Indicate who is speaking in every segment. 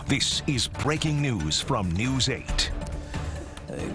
Speaker 1: This is breaking news from News 8.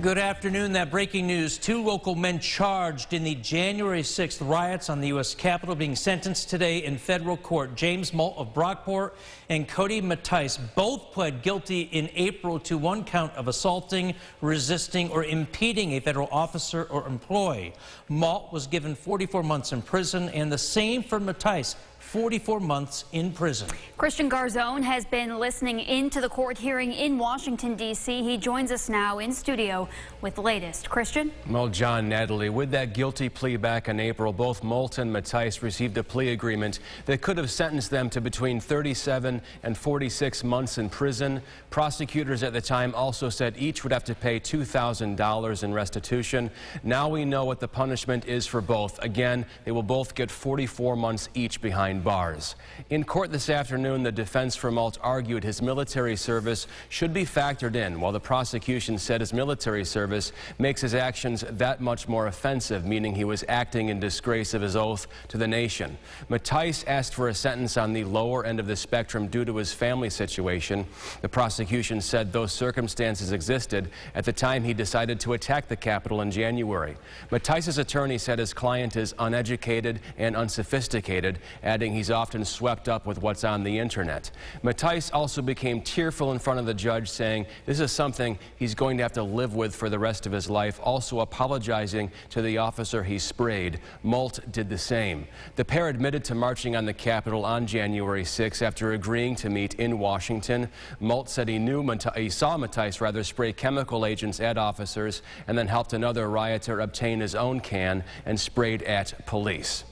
Speaker 2: Good afternoon. That breaking news. 2 local men charged in the January 6th riots on the U.S. Capitol being sentenced today in federal court. James Mault of Brockport and Cody Mattice both pled guilty in April to 1 count of assaulting, resisting, or impeding a federal officer or employee. Mault was given 44 months in prison, and the same for Mattice, 44 months in prison.
Speaker 3: Christian Garzone has been listening into the court hearing in Washington, D.C. He joins us now in studio with the latest. Christian?
Speaker 4: Well, John, Natalie, with that guilty plea back in April, both Mault and Mattice received a plea agreement that could have sentenced them to between 37 and 46 months in prison. Prosecutors at the time also said each would have to pay $2,000 in restitution. Now we know what the punishment is for both. Again, they will both get 44 months each behind bars. In court this afternoon, the defense for Mault argued his military service should be factored in, while the prosecution said his military service makes his actions that much more offensive, meaning he was acting in disgrace of his oath to the nation. Mattice asked for a sentence on the lower end of the spectrum due to his family situation. The prosecution said those circumstances existed at the time he decided to attack the Capitol in January. Mattice's attorney said his client is uneducated and unsophisticated, adding he's often swept up with what's on the internet. Mattice also became tearful in front of the judge, saying this is something he's going to have to live with for the rest of his life, also apologizing to the officer he sprayed. Mault did the same. The pair admitted to marching on the Capitol on January 6 after agreeing to meet in Washington. Mault said he saw Mattice spray chemical agents at officers and then helped another rioter obtain his own can and sprayed at police.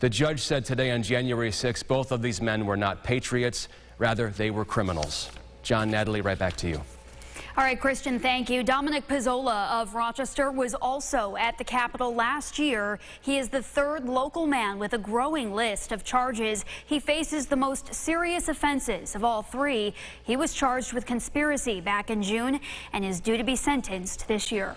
Speaker 4: The judge said today on January 6 both of these men were not patriots, rather they were criminals. John, Natalie, right back to you.
Speaker 3: All right, Christian, thank you. Dominic Pizzola of Rochester was also at the Capitol last year. He is the 3rd local man with a growing list of charges. He faces the most serious offenses of all 3. He was charged with conspiracy back in June and is due to be sentenced this year.